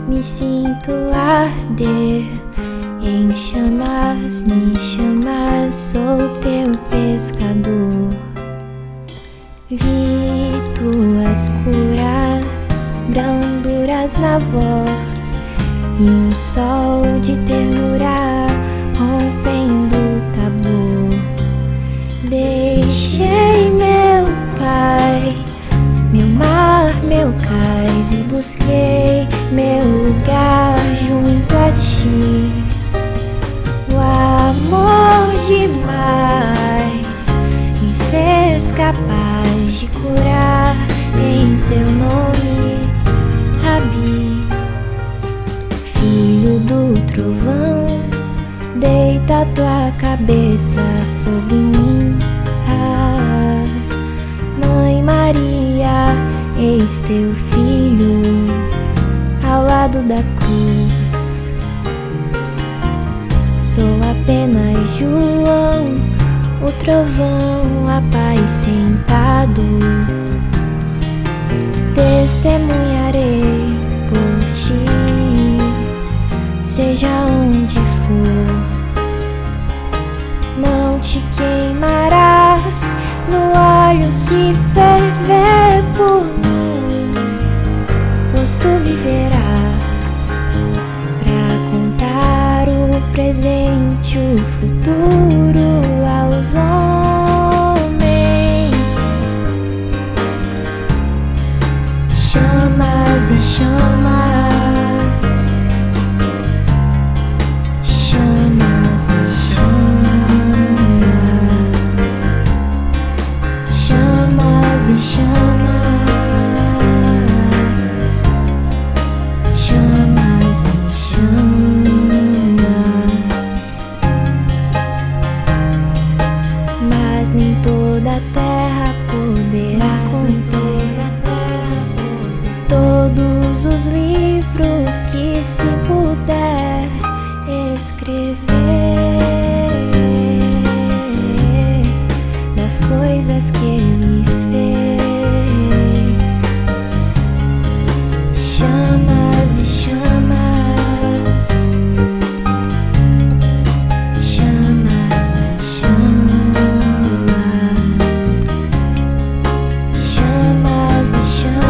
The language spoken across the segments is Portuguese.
Me sinto arder em chamas, me chamas, sou teu pescador. Vi tuas curas, branduras na voz e um sol de ternura rompendo o tabu. Deixei meu Pai, meu mar, meu cais e busquei meu lugar junto a ti. O amor demais me fez capaz de curar em teu nome, Rabi. Filho do trovão, deita tua cabeça sobre mim. Ah, Mãe Maria, eis teu filho ao lado da cruz. Sou apenas João, o trovão, a paz sentado. Testemunharei por ti, seja onde for. Não te queimarás no óleo que ferver por mim, pois tu viverás pra contar o presente, o futuro aos homens. Chamas e chamas, chamas me chamas, chamas e chamas, chamas me chamas. Mas nem toda a terra poderá conter todos os livros que se puder escrever das coisas que ele fez. Chamas e chamas, chamas me chamas, chamas e chamas,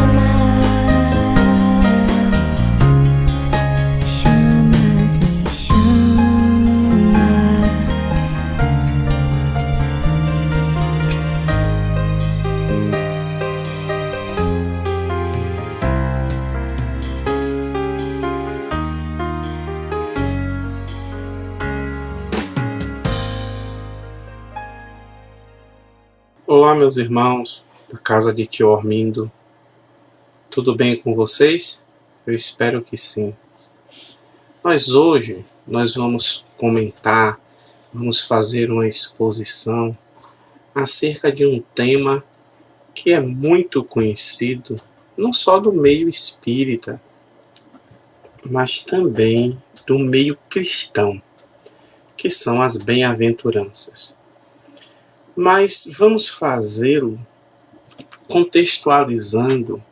chamas me chamas. Olá, meus irmãos da casa de Tio Ormindo. Tudo bem com vocês? Eu espero que sim. Hoje nós vamos comentar, vamos fazer uma exposição acerca de um tema que é muito conhecido, não só do meio espírita, mas também do meio cristão, que são as bem-aventuranças. Mas vamos fazê-lo contextualizando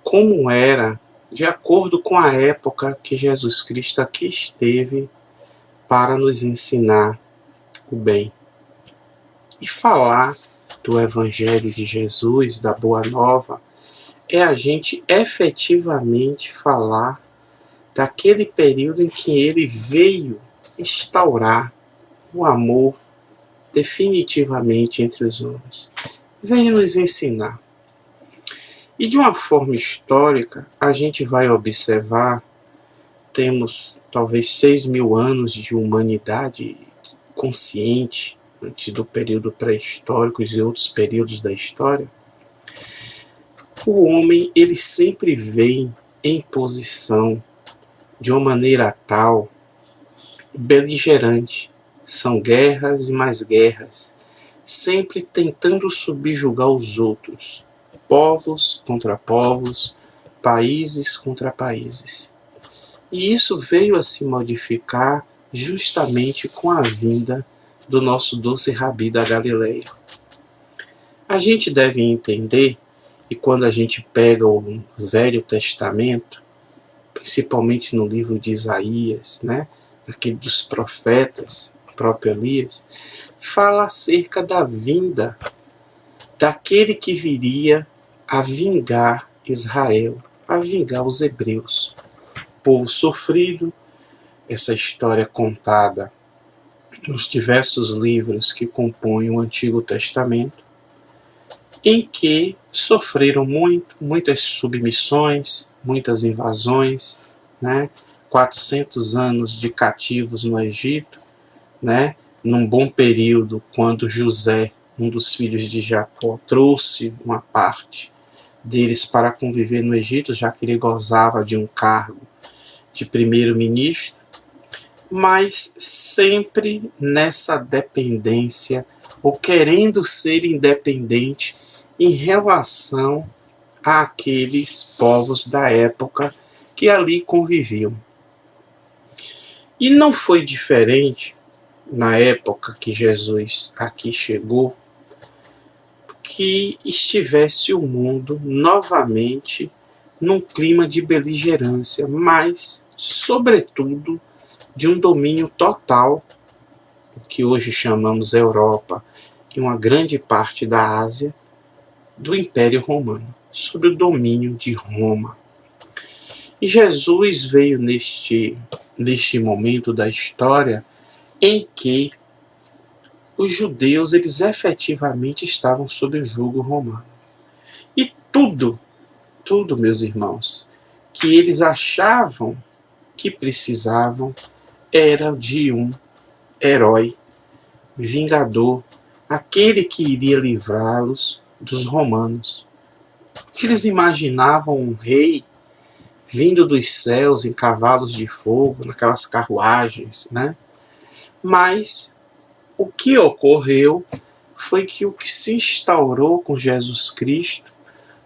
como era de acordo com a época que Jesus Cristo aqui esteve para nos ensinar o bem. E falar do Evangelho de Jesus, da Boa Nova, é a gente efetivamente falar daquele período em que ele veio instaurar o amor definitivamente entre os homens. Veio nos ensinar. E de uma forma histórica, a gente vai observar, temos talvez 6.000 anos de humanidade consciente, antes do período pré-histórico e outros períodos da história. O homem, ele sempre vem em posição de uma maneira tal, beligerante. São guerras e mais guerras, sempre tentando subjugar os outros, povos contra povos, países contra países. E isso veio a se modificar justamente com a vinda do nosso doce Rabi da Galileia. A gente deve entender, e quando a gente pega o Velho Testamento, principalmente no livro de Isaías, né, aquele dos profetas, o próprio Elias, fala acerca da vinda daquele que viria a vingar Israel, a vingar os hebreus. Povo sofrido, essa história contada nos diversos livros que compõem o Antigo Testamento, em que sofreram muitas submissões, muitas invasões, né? 400 anos de cativos no Egito, né? Num bom período, quando José, um dos filhos de Jacó, trouxe uma parte deles para conviver no Egito, já que ele gozava de um cargo de primeiro-ministro, mas sempre nessa dependência, ou querendo ser independente em relação àqueles povos da época que ali conviviam. E não foi diferente na época que Jesus aqui chegou, que estivesse o mundo novamente num clima de beligerância, mas, sobretudo, de um domínio total, o que hoje chamamos Europa, e uma grande parte da Ásia, do Império Romano, sob o domínio de Roma. E Jesus veio neste momento da história em que os judeus, eles efetivamente estavam sob o jugo romano. E tudo, meus irmãos, que eles achavam que precisavam era de um herói, vingador, aquele que iria livrá-los dos romanos. Eles imaginavam um rei vindo dos céus em cavalos de fogo, naquelas carruagens, né? Mas o que ocorreu foi que o que se instaurou com Jesus Cristo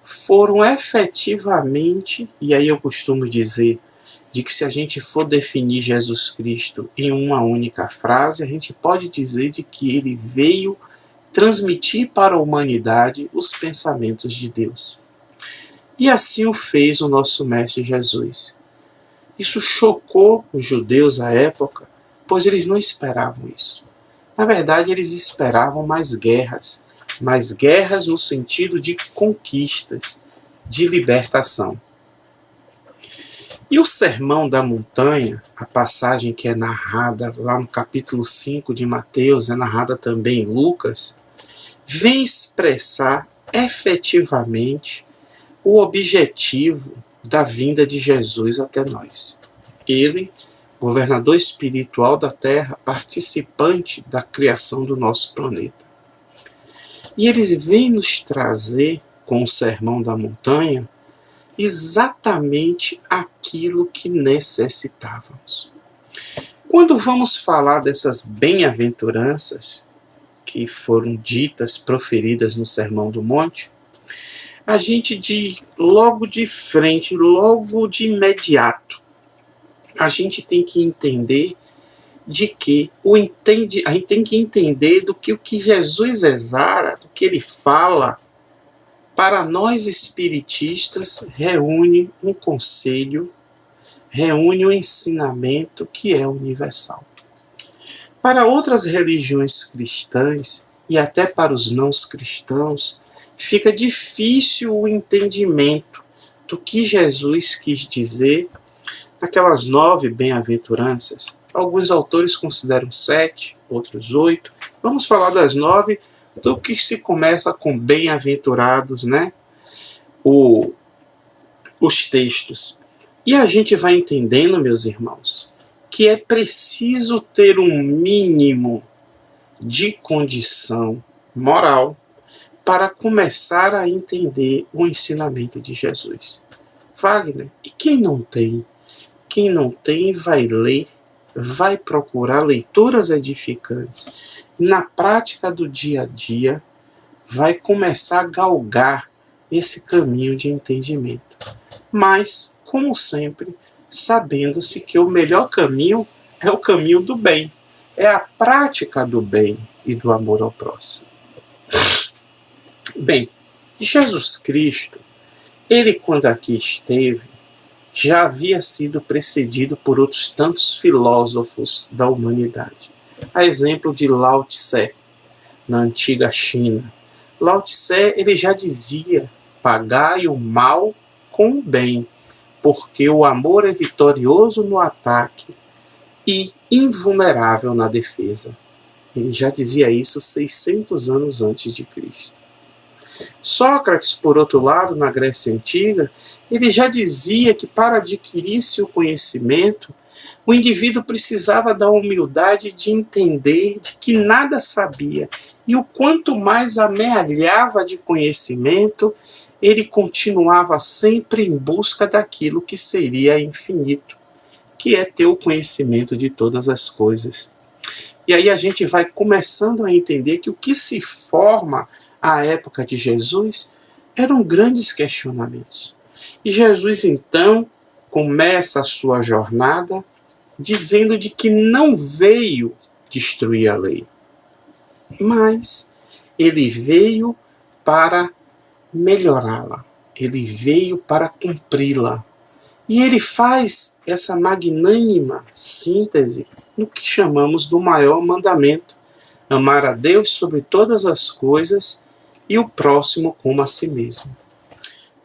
foram efetivamente, e aí eu costumo dizer, de que se a gente for definir Jesus Cristo em uma única frase, a gente pode dizer de que ele veio transmitir para a humanidade os pensamentos de Deus. E assim o fez o nosso Mestre Jesus. Isso chocou os judeus à época, pois eles não esperavam isso. Na verdade, eles esperavam mais guerras no sentido de conquistas, de libertação. E o Sermão da Montanha, a passagem que é narrada lá no capítulo 5 de Mateus, é narrada também em Lucas, vem expressar efetivamente o objetivo da vinda de Jesus até nós. Ele, governador espiritual da Terra, participante da criação do nosso planeta. E ele vem nos trazer, com o Sermão da Montanha, exatamente aquilo que necessitávamos. Quando vamos falar dessas bem-aventuranças que foram ditas, proferidas no Sermão do Monte, a gente logo de frente, logo de imediato, a gente tem que entender de que a gente tem que entender do que o que Jesus exala, do que ele fala, para nós espiritistas, reúne um conselho, reúne um ensinamento que é universal. Para outras religiões cristãs, e até para os não cristãos, fica difícil o entendimento do que Jesus quis dizer naquelas 9 bem-aventuranças. Alguns autores consideram 7, outros 8. Vamos falar das 9, do que se começa com bem-aventurados, né? Os textos. E a gente vai entendendo, meus irmãos, que é preciso ter um mínimo de condição moral para começar a entender o ensinamento de Jesus. Wagner, e quem não tem? Quem não tem vai ler, vai procurar leituras edificantes. Na prática do dia a dia, vai começar a galgar esse caminho de entendimento. Mas, como sempre, sabendo-se que o melhor caminho é o caminho do bem. É a prática do bem e do amor ao próximo. Bem, Jesus Cristo, ele quando aqui esteve, já havia sido precedido por outros tantos filósofos da humanidade. A exemplo de Lao Tse, na antiga China. Lao Tse, ele já dizia: pagai o mal com o bem, porque o amor é vitorioso no ataque e invulnerável na defesa. Ele já dizia isso 600 anos antes de Cristo. Sócrates, por outro lado, na Grécia Antiga, ele já dizia que para adquirir-se o conhecimento, o indivíduo precisava da humildade de entender de que nada sabia, e o quanto mais amealhava de conhecimento, ele continuava sempre em busca daquilo que seria infinito, que é ter o conhecimento de todas as coisas. E aí a gente vai começando a entender que o que se forma à época de Jesus eram grandes questionamentos. E Jesus, então, começa a sua jornada dizendo de que não veio destruir a lei, mas ele veio para melhorá-la, ele veio para cumpri-la. E ele faz essa magnânima síntese no que chamamos do maior mandamento: amar a Deus sobre todas as coisas e o próximo como a si mesmo.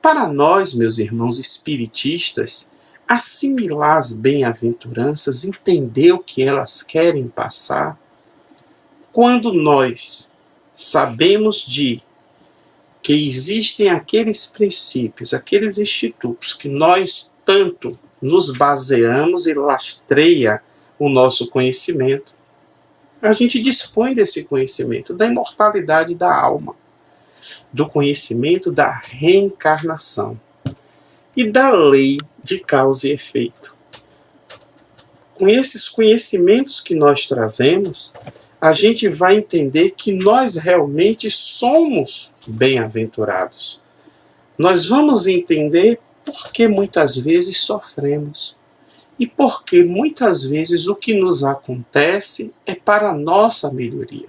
Para nós, meus irmãos espiritistas, assimilar as bem-aventuranças, entender o que elas querem passar, quando nós sabemos que existem aqueles princípios, aqueles institutos que nós tanto nos baseamos e lastreia o nosso conhecimento, a gente dispõe desse conhecimento da imortalidade da alma, do conhecimento da reencarnação e da lei de causa e efeito. Com esses conhecimentos que nós trazemos, a gente vai entender que nós realmente somos bem-aventurados. Nós vamos entender por que muitas vezes sofremos e por que muitas vezes o que nos acontece é para a nossa melhoria.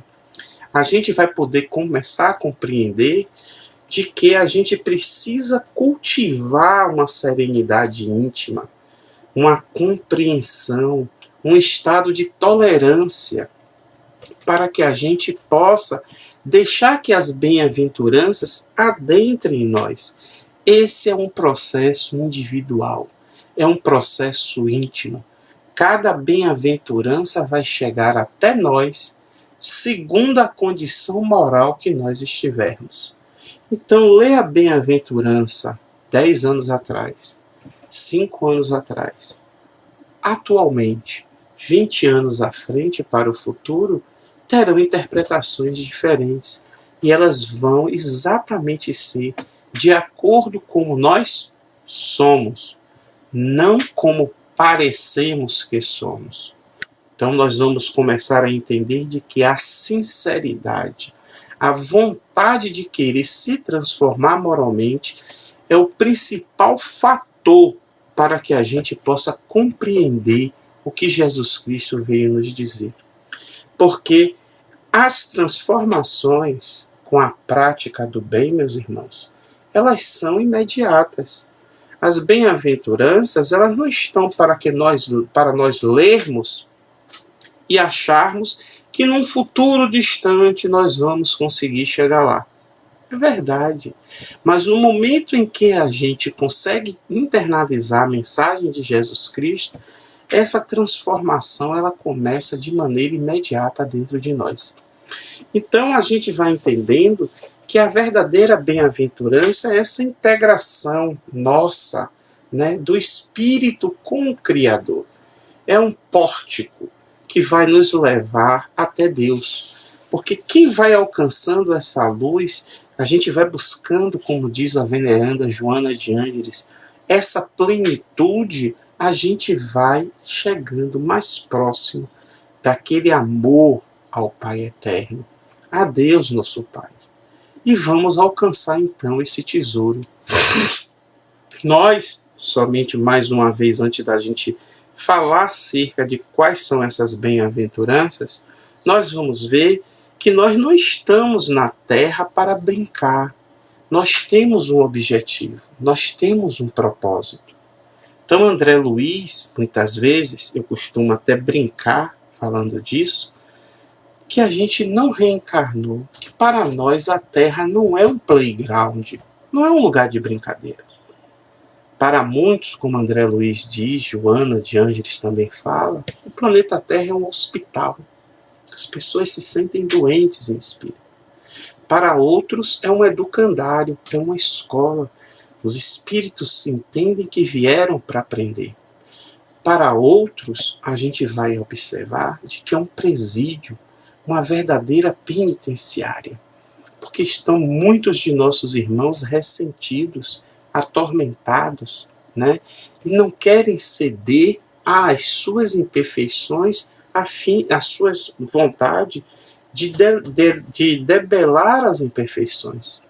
A gente vai poder começar a compreender de que a gente precisa cultivar uma serenidade íntima, uma compreensão, um estado de tolerância, para que a gente possa deixar que as bem-aventuranças adentrem em nós. Esse é um processo individual, é um processo íntimo. Cada bem-aventurança vai chegar até nós, segundo a condição moral que nós estivermos. Então, lê a bem-aventurança 10 anos atrás, 5 anos atrás, atualmente, 20 anos à frente para o futuro, terão interpretações diferentes. E elas vão exatamente ser de acordo com como nós somos, não como parecemos que somos. Então nós vamos começar a entender de que a sinceridade, a vontade de querer se transformar moralmente é o principal fator para que a gente possa compreender o que Jesus Cristo veio nos dizer. Porque as transformações com a prática do bem, meus irmãos, elas são imediatas. As bem-aventuranças, elas não estão para nós lermos e acharmos que num futuro distante nós vamos conseguir chegar lá. É verdade. Mas no momento em que a gente consegue internalizar a mensagem de Jesus Cristo, essa transformação ela começa de maneira imediata dentro de nós. Então a gente vai entendendo que a verdadeira bem-aventurança é essa integração nossa, né, do Espírito com o Criador. É um pórtico que vai nos levar até Deus. Porque quem vai alcançando essa luz, a gente vai buscando, como diz a veneranda Joana de Ângeles, essa plenitude, a gente vai chegando mais próximo daquele amor ao Pai Eterno, a Deus nosso Pai. E vamos alcançar então esse tesouro. Nós, somente mais uma vez antes da gente falar acerca de quais são essas bem-aventuranças, nós vamos ver que nós não estamos na Terra para brincar. Nós temos um objetivo, nós temos um propósito. Então, André Luiz, muitas vezes, eu costumo até brincar falando disso, que a gente não reencarnou, que para nós a Terra não é um playground, não é um lugar de brincadeira. Para muitos, como André Luiz diz, Joana de Ângeles também fala, o planeta Terra é um hospital. As pessoas se sentem doentes em espírito. Para outros, é um educandário, é uma escola. Os espíritos se entendem que vieram para aprender. Para outros, a gente vai observar de que é um presídio, uma verdadeira penitenciária, porque estão muitos de nossos irmãos ressentidos, atormentados, né? E não querem ceder às suas imperfeições, às suas vontades de debelar as imperfeições.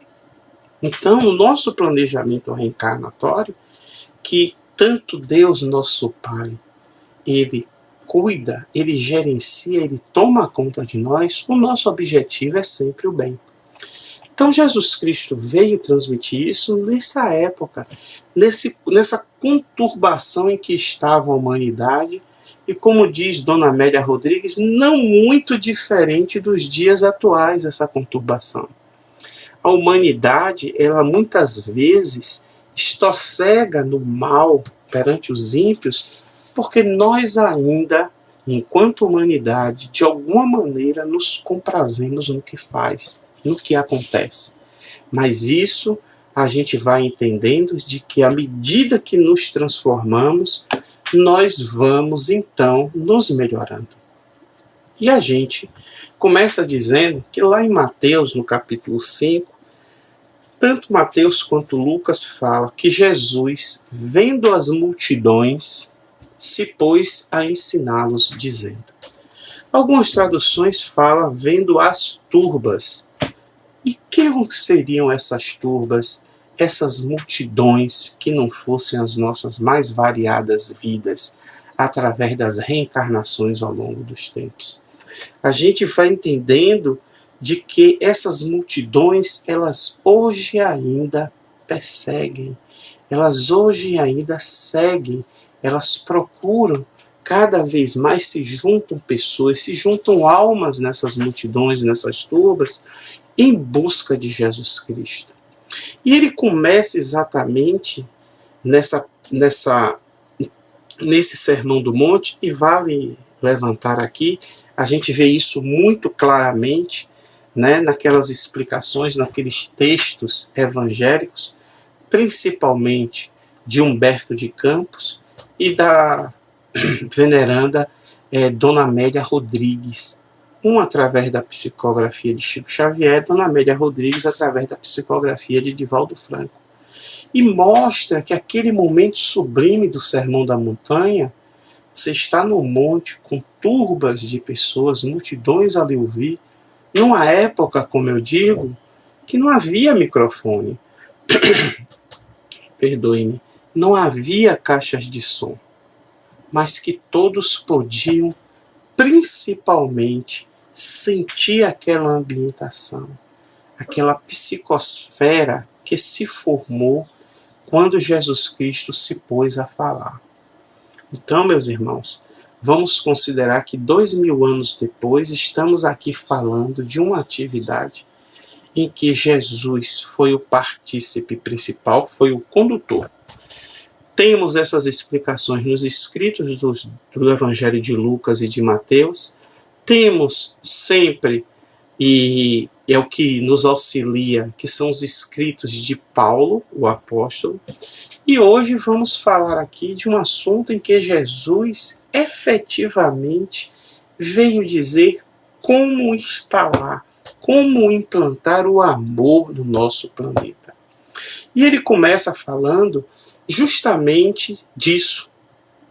Então, o nosso planejamento reencarnatório, que tanto Deus, nosso Pai, Ele cuida, Ele gerencia, Ele toma conta de nós, o nosso objetivo é sempre o bem. Então, Jesus Cristo veio transmitir isso nessa época, nessa conturbação em que estava a humanidade, e como diz Dona Amélia Rodrigues, não muito diferente dos dias atuais, essa conturbação. A humanidade, ela muitas vezes estorcega no mal perante os ímpios, porque nós ainda, enquanto humanidade, de alguma maneira nos comprazemos no que faz, no que acontece. Mas isso a gente vai entendendo de que à medida que nos transformamos, nós vamos então nos melhorando. E a gente começa dizendo que lá em Mateus, no capítulo 5, tanto Mateus quanto Lucas falam que Jesus, vendo as multidões, se pôs a ensiná-los, dizendo. Algumas traduções falam vendo as turbas. E que seriam essas turbas, essas multidões, que não fossem as nossas mais variadas vidas, através das reencarnações ao longo dos tempos? A gente vai entendendo de que essas multidões, elas hoje ainda perseguem, elas hoje ainda seguem, elas procuram, cada vez mais se juntam pessoas, se juntam almas nessas multidões, nessas turbas, em busca de Jesus Cristo. E ele começa exatamente nesse Sermão do Monte, e vale levantar aqui, a gente vê isso muito claramente, né, naquelas explicações, naqueles textos evangélicos, principalmente de Humberto de Campos e da veneranda Dona Amélia Rodrigues, um através da psicografia de Chico Xavier, Dona Amélia Rodrigues através da psicografia de Divaldo Franco. E mostra que aquele momento sublime do Sermão da Montanha, você está no monte com turbas de pessoas, multidões a lhe ouvir, numa época, como eu digo, que não havia microfone, perdoe-me, não havia caixas de som, mas que todos podiam, principalmente, sentir aquela ambientação, aquela psicosfera que se formou quando Jesus Cristo se pôs a falar. Então, meus irmãos, vamos considerar que 2000 anos depois estamos aqui falando de uma atividade em que Jesus foi o partícipe principal, foi o condutor. Temos essas explicações nos escritos do Evangelho de Lucas e de Mateus. Temos sempre, e é o que nos auxilia, que são os escritos de Paulo, o apóstolo. E hoje vamos falar aqui de um assunto em que Jesus efetivamente veio dizer como instalar, como implantar o amor no nosso planeta. E ele começa falando justamente disso.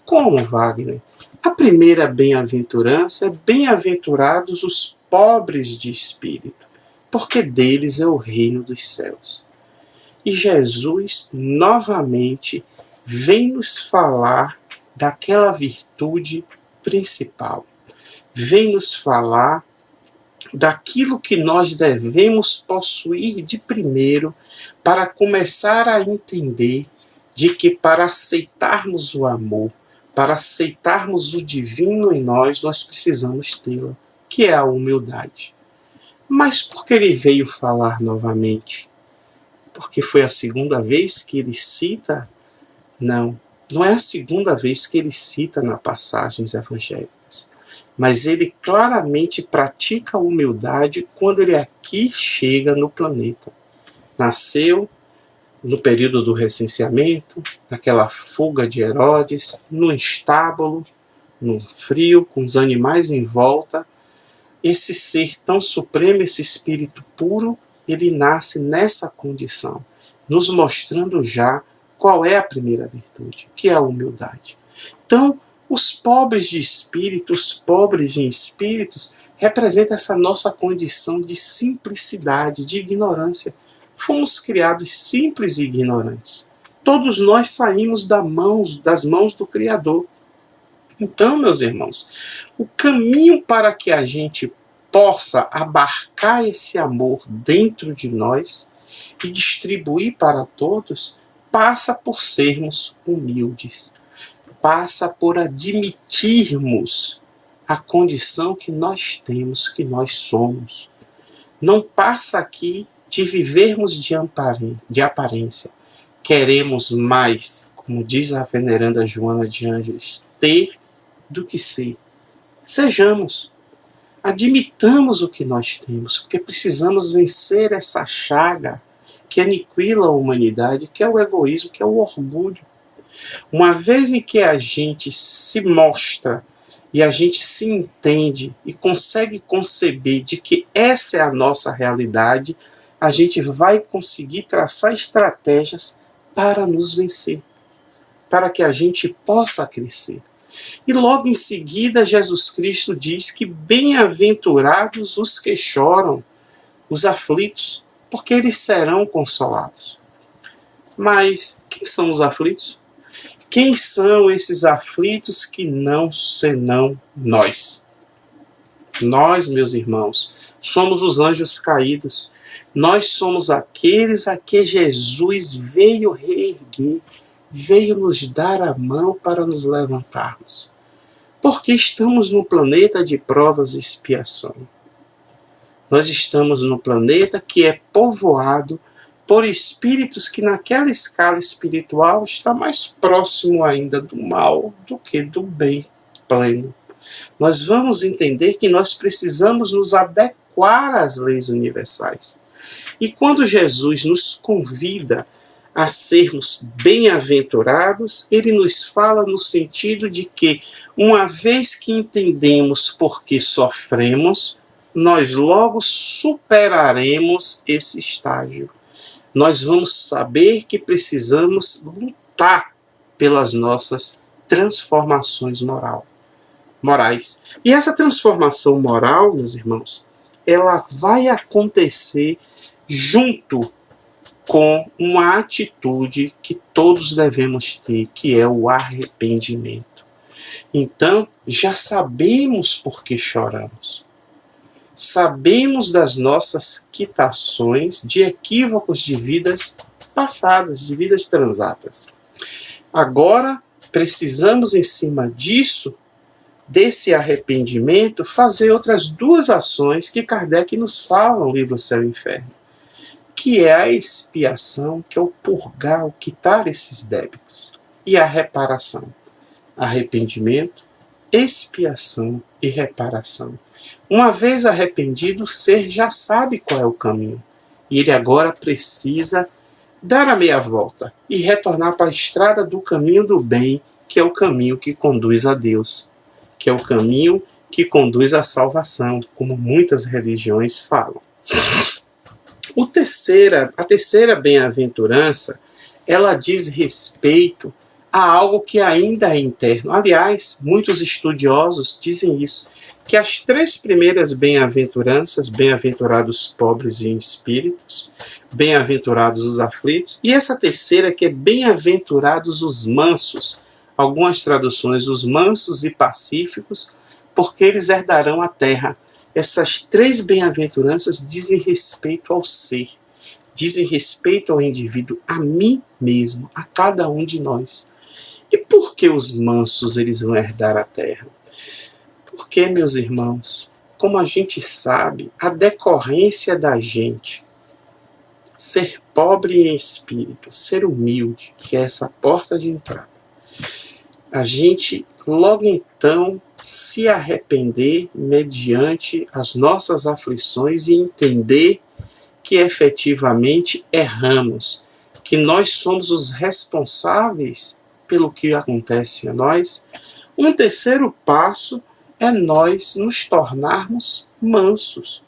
Como, Wagner? A primeira bem-aventurança é bem-aventurados os pobres de espírito, porque deles é o reino dos céus. E Jesus, novamente, vem nos falar daquela virtude principal. Vem nos falar daquilo que nós devemos possuir de primeiro para começar a entender de que para aceitarmos o amor, para aceitarmos o divino em nós, nós precisamos tê-la, que é a humildade. Mas por que ele veio falar novamente? Porque foi a segunda vez que ele cita? Não, não é a segunda vez que ele cita nas passagens evangélicas. Mas ele claramente pratica a humildade quando ele aqui chega no planeta. Nasceu no período do recenseamento, naquela fuga de Herodes, no estábulo, no frio, com os animais em volta. Esse ser tão supremo, esse espírito puro, ele nasce nessa condição, nos mostrando já qual é a primeira virtude, que é a humildade. Então, os pobres de espírito, os pobres em espíritos, representam essa nossa condição de simplicidade, de ignorância. Fomos criados simples e ignorantes. Todos nós saímos das mãos do Criador. Então, meus irmãos, o caminho para que a gente possa abarcar esse amor dentro de nós e distribuir para todos, passa por sermos humildes, passa por admitirmos a condição que nós temos, que nós somos. Não passa aqui de vivermos de aparência. Queremos mais, como diz a veneranda Joana de Ângeles, ter do que ser. Sejamos. Admitamos o que nós temos, porque precisamos vencer essa chaga que aniquila a humanidade, que é o egoísmo, que é o orgulho. Uma vez em que a gente se mostra e a gente se entende e consegue conceber de que essa é a nossa realidade, a gente vai conseguir traçar estratégias para nos vencer, para que a gente possa crescer. E logo em seguida, Jesus Cristo diz que bem-aventurados os que choram, os aflitos, porque eles serão consolados. Mas quem são os aflitos? Quem são esses aflitos que não senão nós? Nós, meus irmãos, somos os anjos caídos. Nós somos aqueles a que Jesus veio reerguer, veio nos dar a mão para nos levantarmos. Porque estamos num planeta de provas e expiação. Nós estamos num planeta que é povoado por espíritos que naquela escala espiritual está mais próximo ainda do mal do que do bem pleno. Nós vamos entender que nós precisamos nos adequar às leis universais. E quando Jesus nos convida a sermos bem-aventurados, ele nos fala no sentido de que, uma vez que entendemos por que sofremos, nós logo superaremos esse estágio. Nós vamos saber que precisamos lutar pelas nossas transformações morais. E essa transformação moral, meus irmãos, ela vai acontecer junto com uma atitude que todos devemos ter, que é o arrependimento. Então, já sabemos por que choramos. Sabemos das nossas quitações de equívocos de vidas passadas, de vidas transatas. Agora, precisamos, em cima disso, desse arrependimento, fazer outras duas ações que Kardec nos fala no livro Céu e Inferno, que é a expiação, que é o purgar, o quitar esses débitos, e a reparação. Arrependimento, expiação e reparação. Uma vez arrependido, o ser já sabe qual é o caminho. E ele agora precisa dar a meia volta e retornar para a estrada do caminho do bem, que é o caminho que conduz a Deus, que é o caminho que conduz à salvação, como muitas religiões falam. A terceira bem-aventurança, ela diz respeito a algo que ainda é interno. Aliás, muitos estudiosos dizem isso, que as três primeiras bem-aventuranças, bem-aventurados pobres em espíritos, bem-aventurados os aflitos, e essa terceira que é bem-aventurados os mansos, algumas traduções, os mansos e pacíficos, porque eles herdarão a terra. Essas três bem-aventuranças dizem respeito ao ser, dizem respeito ao indivíduo, a mim mesmo, a cada um de nós. E por que os mansos eles vão herdar a terra? Porque, meus irmãos, como a gente sabe, a decorrência da gente ser pobre em espírito, ser humilde, que é essa porta de entrada, a gente logo então se arrepender mediante as nossas aflições e entender que efetivamente erramos, que nós somos os responsáveis pelo que acontece a nós. Um terceiro passo é nós nos tornarmos mansos,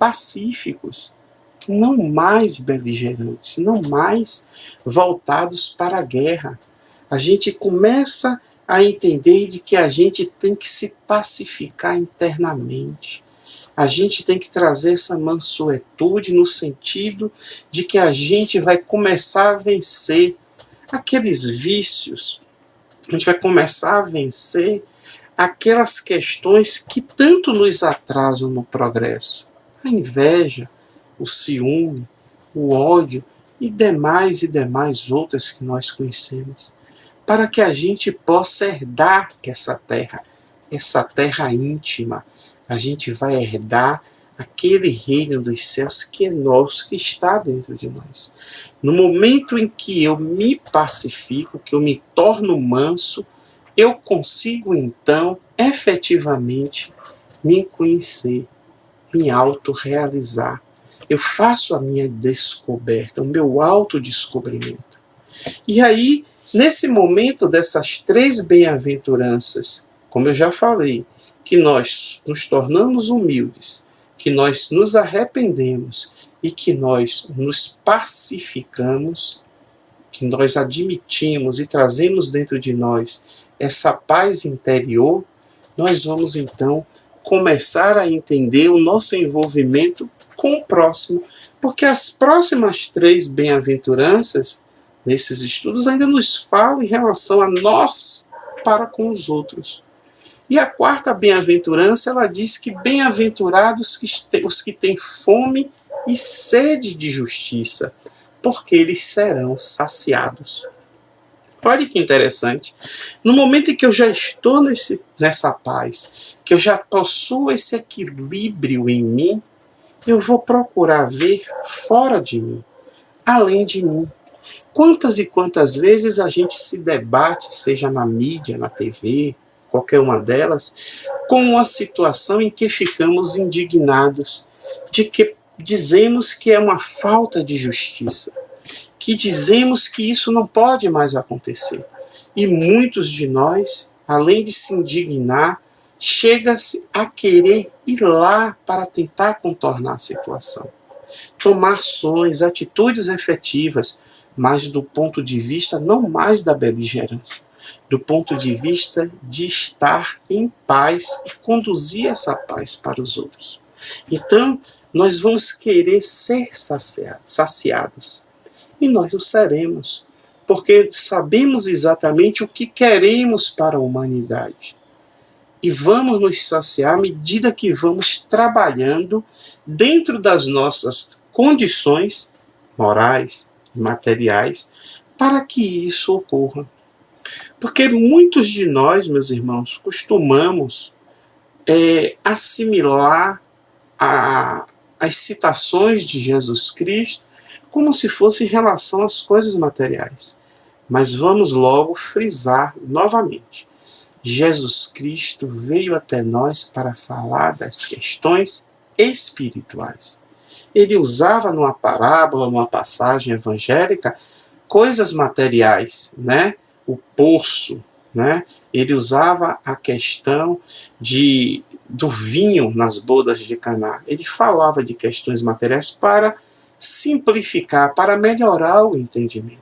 pacíficos, não mais beligerantes, não mais voltados para a guerra. A gente começa a entender de que a gente tem que se pacificar internamente. A gente tem que trazer essa mansuetude no sentido de que a gente vai começar a vencer aqueles vícios, a gente vai começar a vencer aquelas questões que tanto nos atrasam no progresso. A inveja, o ciúme, o ódio e demais outras que nós conhecemos, para que a gente possa herdar essa terra íntima. A gente vai herdar aquele reino dos céus que é nosso, que está dentro de nós. No momento em que eu me pacifico, que eu me torno manso, eu consigo então efetivamente me conhecer, me autorrealizar. Eu faço a minha descoberta, o meu autodescobrimento. E aí, nesse momento dessas 3 bem-aventuranças, como eu já falei, que nós nos tornamos humildes, que nós nos arrependemos e que nós nos pacificamos, que nós admitimos e trazemos dentro de nós essa paz interior, nós vamos então começar a entender o nosso envolvimento com o próximo, porque as próximas 3 bem-aventuranças, nesses estudos, ainda nos falam em relação a nós para com os outros. E a 4ª bem-aventurança, ela diz que bem-aventurados os que têm fome e sede de justiça, porque eles serão saciados. Olha que interessante. No momento em que eu já estou nessa paz, que eu já possuo esse equilíbrio em mim, eu vou procurar ver fora de mim, além de mim. Quantas e quantas vezes a gente se debate, seja na mídia, na TV, qualquer uma delas, com uma situação em que ficamos indignados, de que dizemos que é uma falta de justiça, que dizemos que isso não pode mais acontecer. E muitos de nós, além de se indignar, chega-se a querer ir lá para tentar contornar a situação. Tomar ações, atitudes efetivas, mas do ponto de vista não mais da beligerância, do ponto de vista de estar em paz e conduzir essa paz para os outros. Então, nós vamos querer ser saciados. E nós o seremos, porque sabemos exatamente o que queremos para a humanidade. E vamos nos saciar à medida que vamos trabalhando dentro das nossas condições morais e materiais para que isso ocorra. Porque muitos de nós, meus irmãos, costumamos assimilar as citações de Jesus Cristo como se fosse em relação às coisas materiais. Mas vamos logo frisar novamente. Jesus Cristo veio até nós para falar das questões espirituais. Ele usava numa parábola, numa passagem evangélica, coisas materiais, né? O poço, né? Ele usava a questão do vinho nas bodas de Caná. Ele falava de questões materiais para simplificar, para melhorar o entendimento.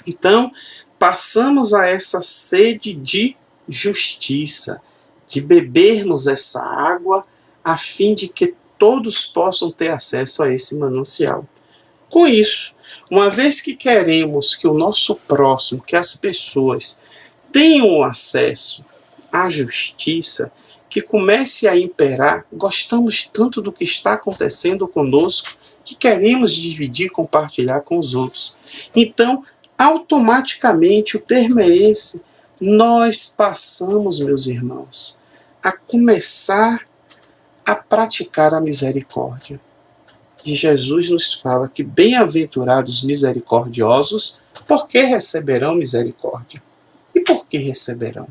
Então, passamos a essa sede de justiça, de bebermos essa água, a fim de que todos possam ter acesso a esse manancial. Com isso, uma vez que queremos que o nosso próximo, que as pessoas tenham acesso à justiça, que comece a imperar, gostamos tanto do que está acontecendo conosco, que queremos dividir, compartilhar com os outros. Então, automaticamente, o termo é esse, nós passamos, meus irmãos, a começar a praticar a misericórdia. E Jesus nos fala que bem-aventurados misericordiosos, porque receberão misericórdia. E por que receberão?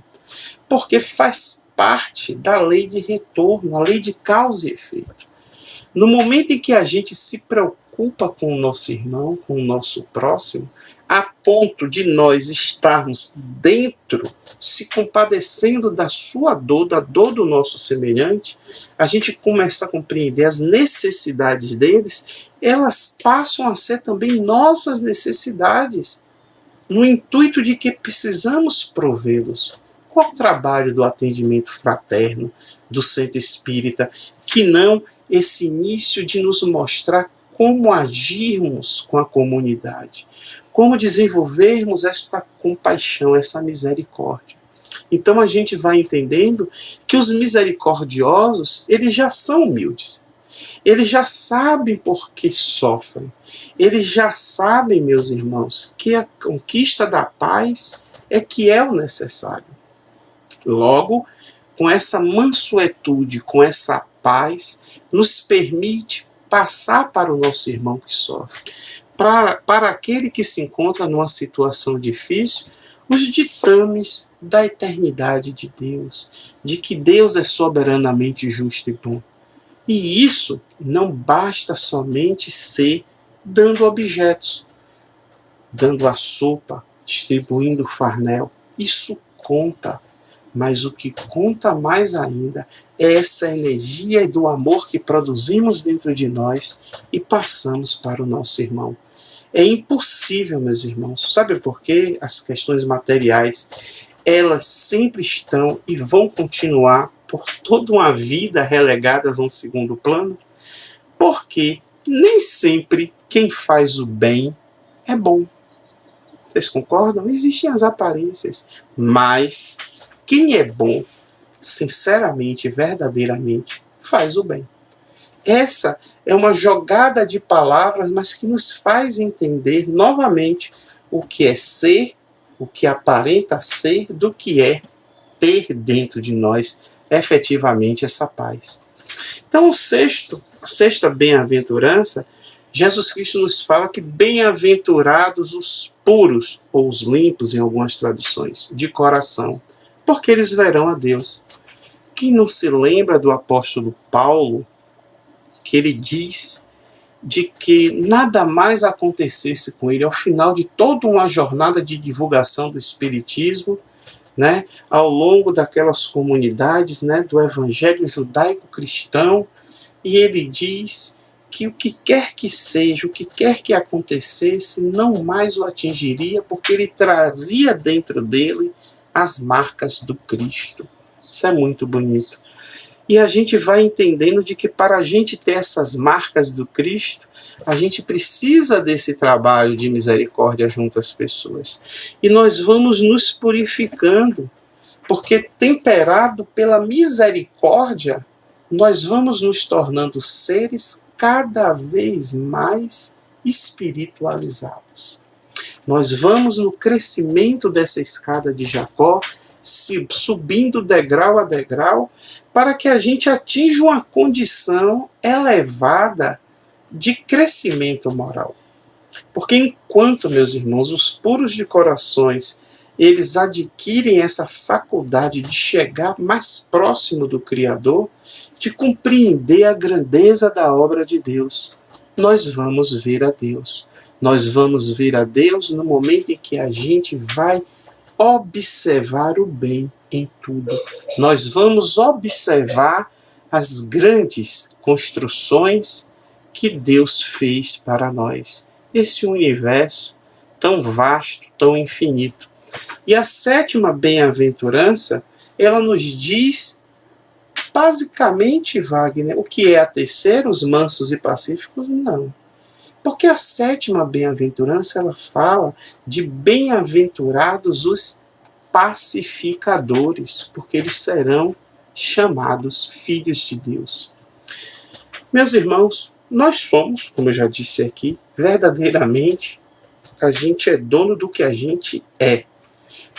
Porque faz parte da lei de retorno, a lei de causa e efeito. No momento em que a gente se preocupa com o nosso irmão, com o nosso próximo, a ponto de nós estarmos dentro, se compadecendo da sua dor, da dor do nosso semelhante, a gente começa a compreender as necessidades deles, elas passam a ser também nossas necessidades, no intuito de que precisamos provê-los. Qual o trabalho do atendimento fraterno, do centro espírita, que não esse início de nos mostrar como agirmos com a comunidade, como desenvolvermos esta compaixão, essa misericórdia. Então a gente vai entendendo que os misericordiosos, eles já são humildes. Eles já sabem por que sofrem. Eles já sabem, meus irmãos, que a conquista da paz é que é o necessário. Logo, com essa mansuetude, com essa paz, nos permite passar para o nosso irmão que sofre. Para aquele que se encontra numa situação difícil, os ditames da eternidade de Deus, de que Deus é soberanamente justo e bom. E isso não basta somente ser dando objetos, dando a sopa, distribuindo o farnel. Isso conta, mas o que conta mais ainda é essa energia do amor que produzimos dentro de nós e passamos para o nosso irmão. É impossível, meus irmãos. Sabe por quê? As questões materiais, elas sempre estão e vão continuar por toda uma vida relegadas a um segundo plano, porque nem sempre quem faz o bem é bom. Vocês concordam? Existem as aparências, mas quem é bom, sinceramente, verdadeiramente, faz o bem. Essa é uma jogada de palavras, mas que nos faz entender novamente o que é ser, o que aparenta ser, do que é ter dentro de nós efetivamente essa paz. Então, a sexta bem-aventurança, Jesus Cristo nos fala que bem-aventurados os puros, ou os limpos em algumas traduções, de coração, porque eles verão a Deus. Quem não se lembra do apóstolo Paulo, que ele diz de que nada mais acontecesse com ele ao final de toda uma jornada de divulgação do Espiritismo, né, ao longo daquelas comunidades, né, do Evangelho judaico-cristão, e ele diz que o que quer que seja, o que quer que acontecesse, não mais o atingiria, porque ele trazia dentro dele as marcas do Cristo. Isso é muito bonito. E a gente vai entendendo de que para a gente ter essas marcas do Cristo, a gente precisa desse trabalho de misericórdia junto às pessoas. E nós vamos nos purificando, porque temperado pela misericórdia, nós vamos nos tornando seres cada vez mais espiritualizados. Nós vamos no crescimento dessa escada de Jacó, subindo degrau a degrau, para que a gente atinja uma condição elevada de crescimento moral. Porque enquanto, meus irmãos, os puros de corações, eles adquirem essa faculdade de chegar mais próximo do Criador, de compreender a grandeza da obra de Deus, nós vamos ver a Deus. Nós vamos ver a Deus no momento em que a gente vai observar o bem em tudo. Nós vamos observar as grandes construções que Deus fez para nós. Esse universo tão vasto, tão infinito. E a sétima bem-aventurança, ela nos diz, basicamente, Wagner, o que é a terceira, os mansos e pacíficos? Não. Porque a sétima bem-aventurança, ela fala de bem-aventurados os pacificadores, porque eles serão chamados filhos de Deus. Meus irmãos, Nós somos, como eu já disse aqui, verdadeiramente, a gente é dono do que a gente é.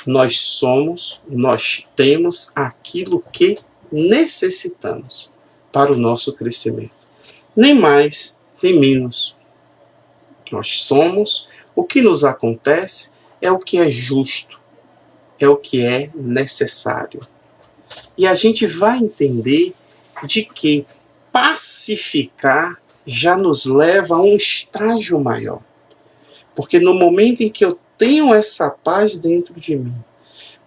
Nós somos, nós temos aquilo que necessitamos para o nosso crescimento. Nem mais, nem menos. Nós somos, o que nos acontece é o que é justo, é o que é necessário. E a gente vai entender de que pacificar já nos leva a um estágio maior. Porque no momento em que eu tenho essa paz dentro de mim,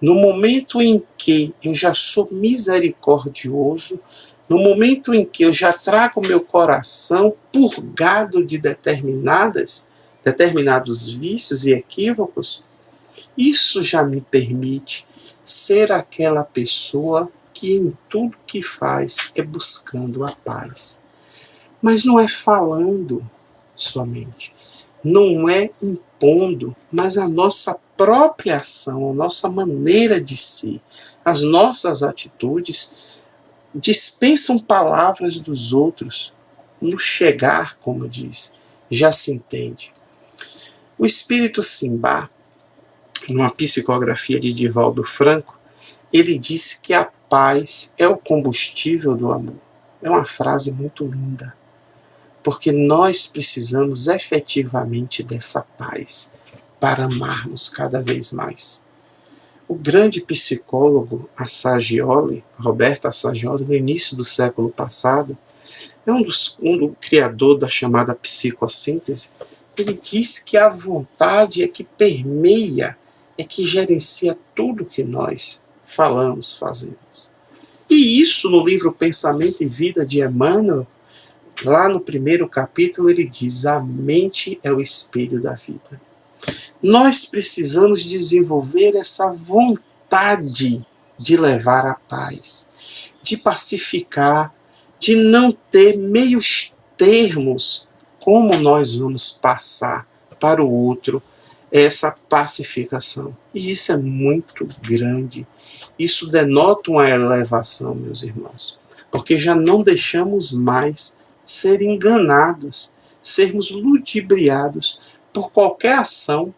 no momento em que eu já sou misericordioso, no momento em que eu já trago meu coração purgado de determinados vícios e equívocos, isso já me permite ser aquela pessoa que em tudo que faz é buscando a paz. Mas não é falando somente, não é impondo, mas a nossa própria ação, a nossa maneira de ser, as nossas atitudes dispensam palavras dos outros. No chegar, como diz, já se entende. O espírito Simbá, numa psicografia de Divaldo Franco, ele disse que a paz é o combustível do amor. É uma frase muito linda, porque nós precisamos efetivamente dessa paz para amarmos cada vez mais. O grande psicólogo Assagioli, Roberto Assagioli, no início do século passado, é um criador da chamada psicossíntese. Ele diz que a vontade é que permeia, é que gerencia tudo que nós falamos, fazemos. E isso no livro Pensamento e Vida de Emmanuel, lá no primeiro capítulo, ele diz: a mente é o espelho da vida. Nós precisamos desenvolver essa vontade de levar a paz, de pacificar, de não ter meios termos como nós vamos passar para o outro essa pacificação. E isso é muito grande. Isso denota uma elevação, meus irmãos, porque já não deixamos mais ser enganados, sermos ludibriados por qualquer ação,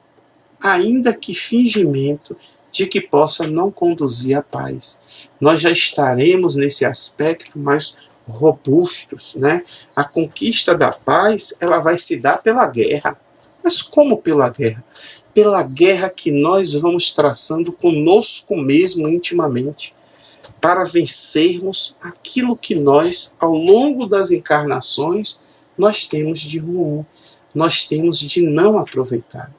ainda que fingimento, de que possa não conduzir à paz. Nós já estaremos nesse aspecto mais robustos, né? A conquista da paz, ela vai se dar pela guerra. Mas como pela guerra? Pela guerra que nós vamos traçando conosco mesmo intimamente, para vencermos aquilo que nós, ao longo das encarnações, nós temos de ruim, nós temos de não aproveitado.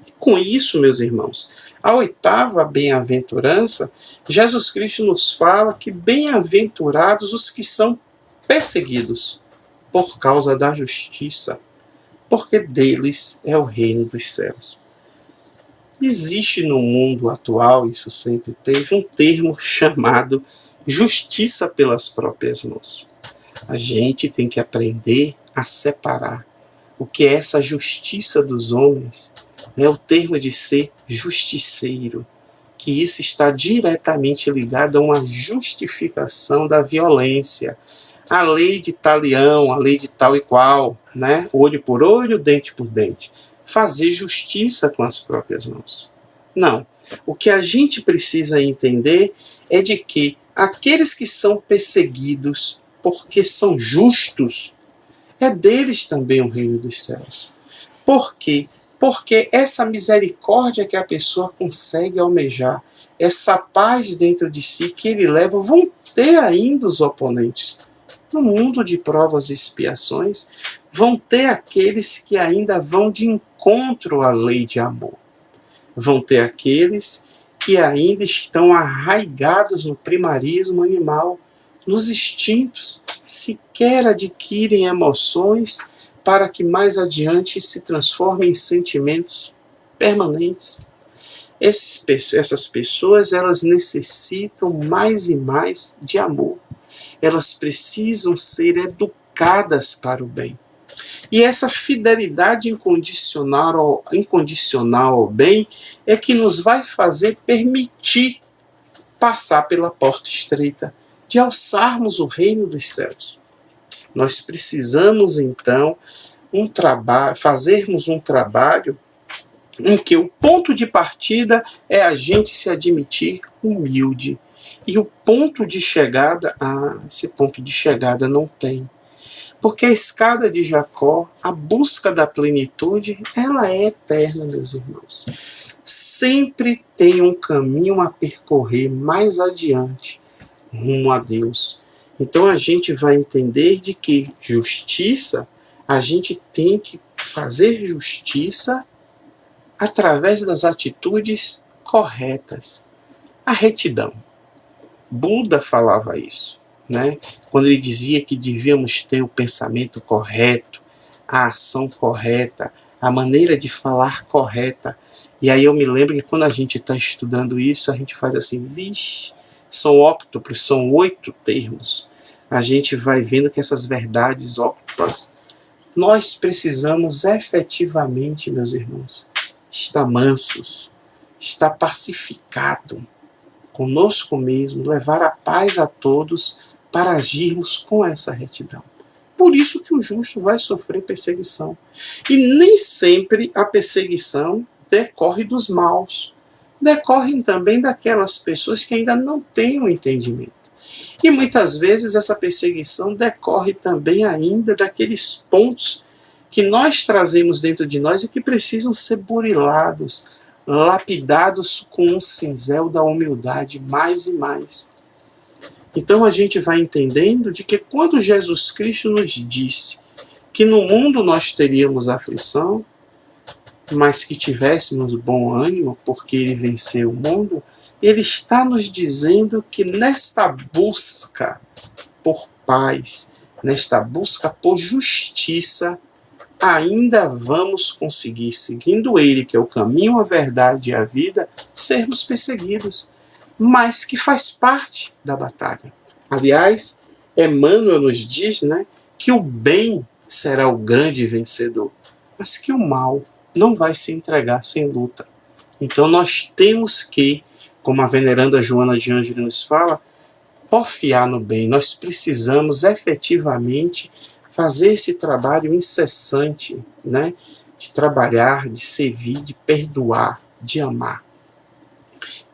E com isso, meus irmãos, a oitava bem-aventurança, Jesus Cristo nos fala que bem-aventurados os que são perseguidos por causa da justiça, porque deles é o reino dos céus. Existe no mundo atual, isso sempre teve, um termo chamado justiça pelas próprias mãos. A gente tem que aprender a separar o que é essa justiça dos homens, né? O termo de ser justiceiro, que isso está diretamente ligado a uma justificação da violência. A lei de talião, a lei de tal e qual, né? Olho por olho, dente por dente. Fazer justiça com as próprias mãos. Não. O que a gente precisa entender é de que aqueles que são perseguidos porque são justos, é deles também o reino dos céus. Por quê? Porque essa misericórdia que a pessoa consegue almejar, essa paz dentro de si que ele leva, vão ter ainda os oponentes. No mundo de provas e expiações, vão ter aqueles que ainda vão de encontro à lei de amor. Vão ter aqueles que ainda estão arraigados no primarismo animal, nos instintos, sequer adquirem emoções para que mais adiante se transformem em sentimentos permanentes. Essas pessoas, elas necessitam mais e mais de amor. Elas precisam ser educadas para o bem. E essa fidelidade incondicional ao bem é que nos vai fazer permitir passar pela porta estreita, de alçarmos o reino dos céus. Nós precisamos, então, fazermos um trabalho em que o ponto de partida é a gente se admitir humilde. E o ponto de chegada, esse ponto de chegada não tem. Porque a escada de Jacó, a busca da plenitude, ela é eterna, meus irmãos. Sempre tem um caminho a percorrer mais adiante, rumo a Deus. Então a gente vai entender de que justiça, a gente tem que fazer justiça através das atitudes corretas. A retidão. Buda falava isso, né? Quando ele dizia que devíamos ter o pensamento correto, a ação correta, a maneira de falar correta. E aí eu me lembro que quando a gente está estudando isso, a gente faz assim, vixe, são óctuplos, são 8 termos. A gente vai vendo que essas verdades óctuplas, nós precisamos efetivamente, meus irmãos, estar mansos, estar pacificado conosco mesmo, levar a paz a todos para agirmos com essa retidão. Por isso que o justo vai sofrer perseguição. E nem sempre a perseguição decorre dos maus. Decorrem também daquelas pessoas que ainda não têm o entendimento. E muitas vezes essa perseguição decorre também ainda daqueles pontos que nós trazemos dentro de nós e que precisam ser burilados, lapidados com um cinzel da humildade mais e mais. Então a gente vai entendendo de que quando Jesus Cristo nos disse que no mundo nós teríamos aflição, mas que tivéssemos bom ânimo, porque ele venceu o mundo, ele está nos dizendo que nesta busca por paz, nesta busca por justiça, ainda vamos conseguir, seguindo ele, que é o caminho, a verdade e a vida, sermos perseguidos, mas que faz parte da batalha. Aliás, Emmanuel nos diz, né, que o bem será o grande vencedor, mas que o mal não vai se entregar sem luta. Então nós temos que, como a veneranda Joana de Ângeles nos fala, porfiar no bem. Nós precisamos efetivamente fazer esse trabalho incessante, né, de trabalhar, de servir, de perdoar, de amar.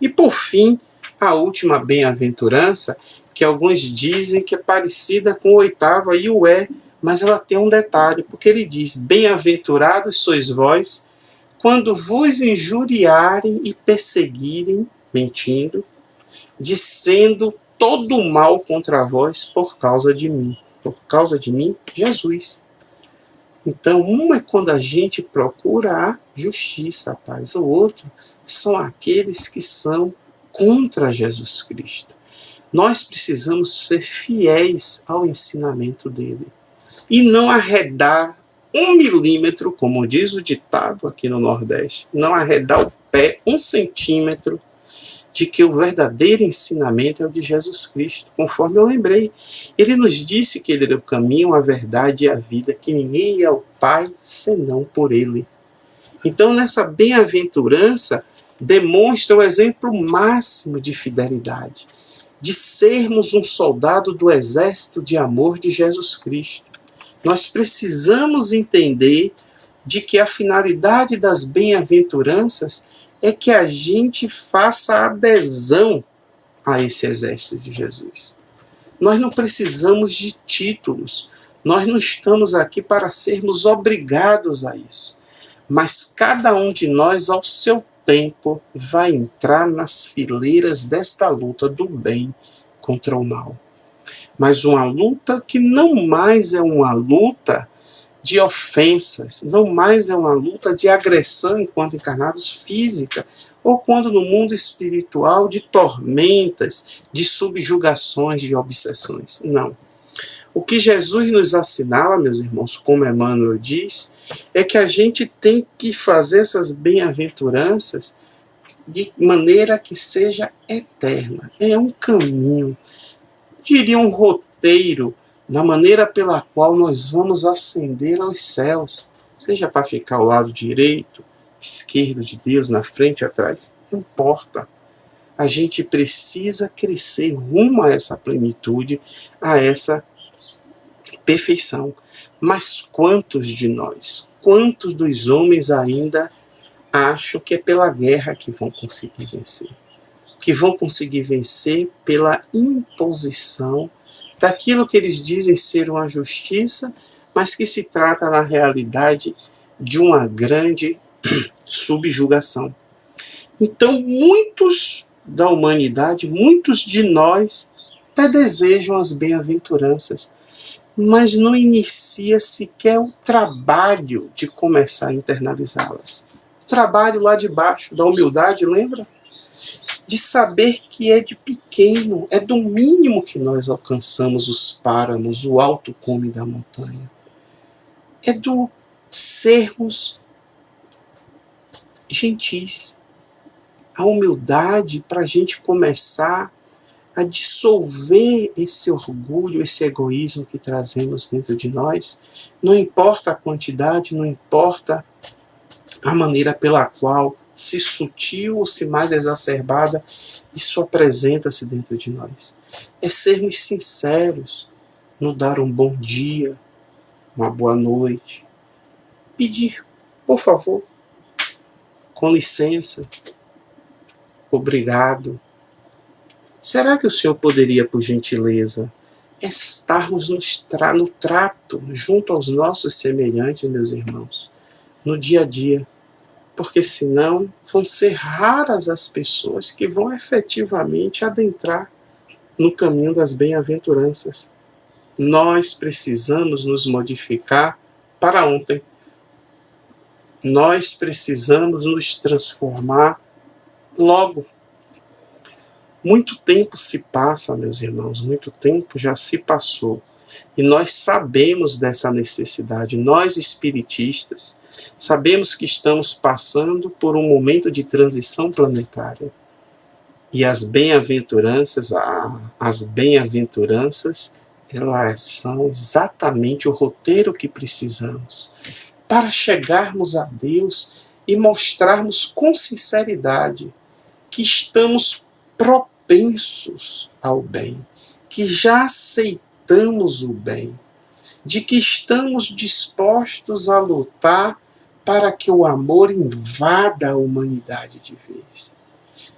E por fim, a última bem-aventurança, que alguns dizem que é parecida com a 8ª, e o é, mas ela tem um detalhe, porque ele diz: bem-aventurados sois vós, quando vos injuriarem e perseguirem, mentindo, dizendo todo o mal contra vós por causa de mim. Por causa de mim, Jesus. Então, um é quando a gente procura a justiça, a paz. O outro são aqueles que são contra Jesus Cristo. Nós precisamos ser fiéis ao ensinamento dele. E não arredar 1 milímetro, como diz o ditado aqui no Nordeste, não arredar o pé 1 centímetro de que o verdadeiro ensinamento é o de Jesus Cristo, conforme eu lembrei. Ele nos disse que ele era o caminho, a verdade e a vida, que ninguém ia ao Pai senão por ele. Então, nessa bem-aventurança, demonstra o exemplo máximo de fidelidade, de sermos um soldado do exército de amor de Jesus Cristo. Nós precisamos entender de que a finalidade das bem-aventuranças é que a gente faça adesão a esse exército de Jesus. Nós não precisamos de títulos, nós não estamos aqui para sermos obrigados a isso. Mas cada um de nós, ao seu tempo, vai entrar nas fileiras desta luta do bem contra o mal. Mas uma luta que não mais é uma luta de ofensas, não mais é uma luta de agressão enquanto encarnados física, ou quando no mundo espiritual de tormentas, de subjugações, de obsessões. Não. O que Jesus nos assinala, meus irmãos, como Emmanuel diz, é que a gente tem que fazer essas bem-aventuranças de maneira que seja eterna. É um caminho, diria um roteiro, da maneira pela qual nós vamos ascender aos céus, seja para ficar ao lado direito, esquerdo de Deus, na frente, atrás, não importa. A gente precisa crescer rumo a essa plenitude, a essa perfeição. Mas quantos de nós, quantos dos homens ainda acham que é pela guerra que vão conseguir vencer? Que vão conseguir vencer pela imposição daquilo que eles dizem ser uma justiça, mas que se trata, na realidade, de uma grande subjugação. Então, muitos da humanidade, muitos de nós, até desejam as bem-aventuranças, mas não inicia sequer o trabalho de começar a internalizá-las. O trabalho lá de baixo, da humildade, lembra? De saber que é de pequeno, é do mínimo que nós alcançamos os páramos, o alto cume da montanha. É do sermos gentis. A humildade para a gente começar a dissolver esse orgulho, esse egoísmo que trazemos dentro de nós. Não importa a quantidade, não importa a maneira pela qual, se sutil ou se mais exacerbada, isso apresenta-se dentro de nós. É sermos sinceros no dar um bom dia, uma boa noite. Pedir, por favor, com licença, obrigado. Será que o Senhor poderia, por gentileza, estarmos no trato junto aos nossos semelhantes, meus irmãos, no dia a dia? Porque senão vão ser raras as pessoas que vão efetivamente adentrar no caminho das bem-aventuranças. Nós precisamos nos modificar para ontem. Nós precisamos nos transformar logo. Muito tempo se passa, meus irmãos, muito tempo já se passou. E nós sabemos dessa necessidade. Nós, espiritistas, sabemos que estamos passando por um momento de transição planetária. E as bem-aventuranças, elas são exatamente o roteiro que precisamos para chegarmos a Deus e mostrarmos com sinceridade que estamos propensos ao bem, que já aceitamos o bem, de que estamos dispostos a lutar para que o amor invada a humanidade de vez.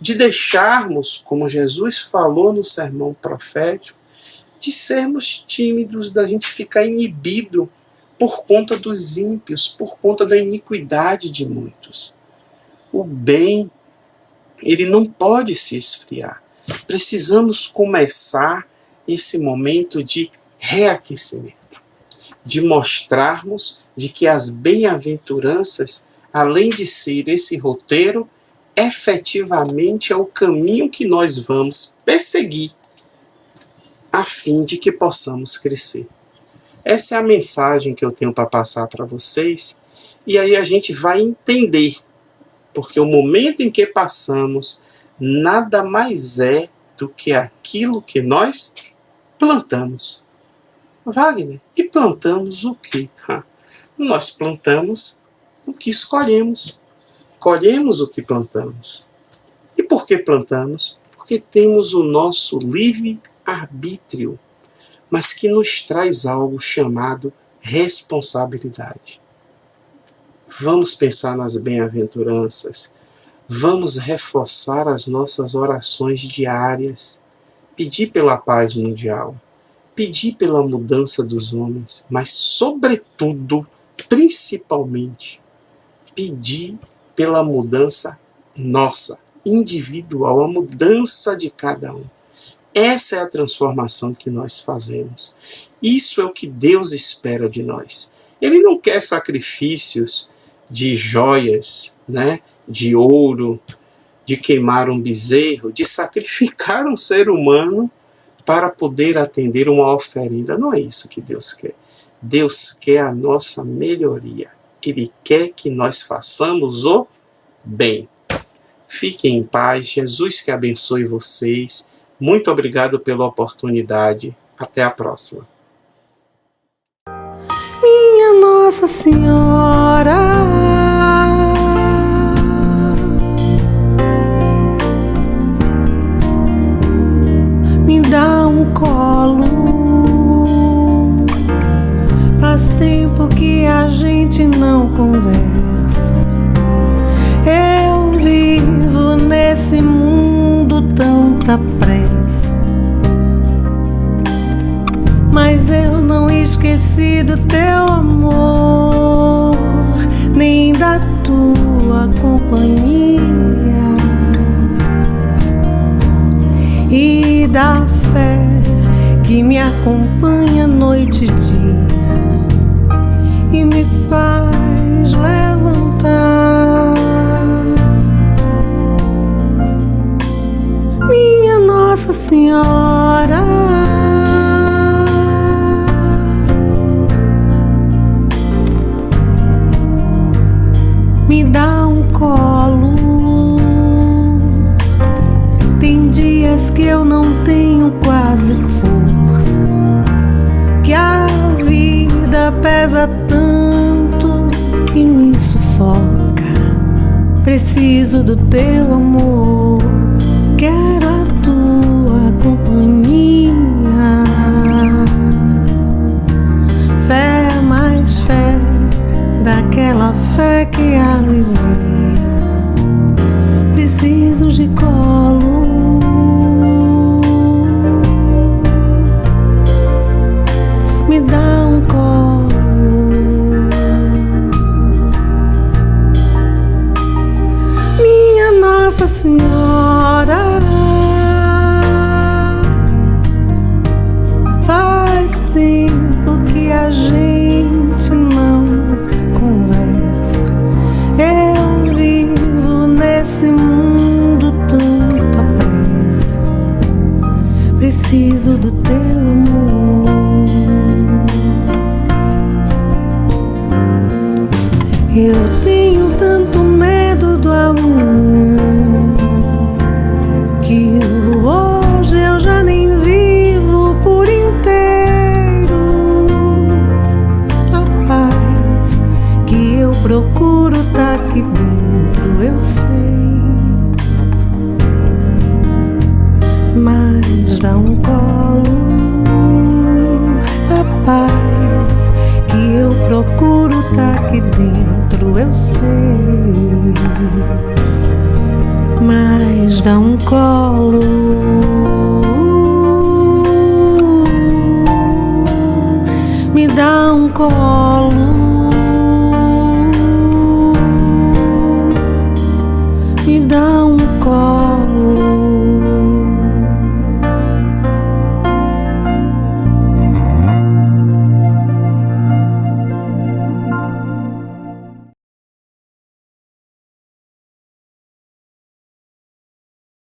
De deixarmos, como Jesus falou no sermão profético, de sermos tímidos, da gente ficar inibido por conta dos ímpios, por conta da iniquidade de muitos. O bem, ele não pode se esfriar. Precisamos começar esse momento de reaquecimento, de mostrarmos de que as bem-aventuranças, além de ser esse roteiro, efetivamente é o caminho que nós vamos perseguir a fim de que possamos crescer. Essa é a mensagem que eu tenho para passar para vocês, e aí a gente vai entender, porque o momento em que passamos nada mais é do que aquilo que nós plantamos. Wagner, e plantamos o quê? Nós plantamos o que escolhemos. Colhemos o que plantamos. E por que plantamos? Porque temos o nosso livre-arbítrio, mas que nos traz algo chamado responsabilidade. Vamos pensar nas bem-aventuranças. Vamos reforçar as nossas orações diárias. Pedir pela paz mundial. Pedir pela mudança dos homens. Mas, sobretudo, principalmente, pedir pela mudança nossa, individual, a mudança de cada um. Essa é a transformação que nós fazemos. Isso é o que Deus espera de nós. Ele não quer sacrifícios de joias, de ouro, de queimar um bezerro, de sacrificar um ser humano para poder atender uma oferenda. Não é isso que Deus quer. Deus quer a nossa melhoria. Ele quer que nós façamos o bem. Fiquem em paz. Jesus que abençoe vocês. Muito obrigado pela oportunidade. Até a próxima. Minha Nossa Senhora, me dá um colo tempo que a gente não conversa. Eu vivo nesse mundo tanta pressa, mas eu não esqueci do teu amor, nem da tua companhia e da fé que me acompanha noite e dia e me faz levantar. Minha Nossa Senhora, me dá um colo. Tem dias que eu não tenho quase força, que a vida pesa tanto e me sufoca. Preciso do teu amor, quero a tua companhia. Fé mais fé, daquela fé que alivia. Preciso de colo, me dá um colo. Minha Nossa Senhora, faz tempo que a gente não conversa. Eu vivo nesse mundo tanta pressa, preciso do teu amor. Eu tenho tanto medo do amor que hoje eu já nem vivo por inteiro. A paz que eu procuro tá aqui dentro, eu sei, mas dá um colo. A paz que eu procuro tá aqui dentro, eu sei, mas dá um colo. Me dá um colo, me dá um colo.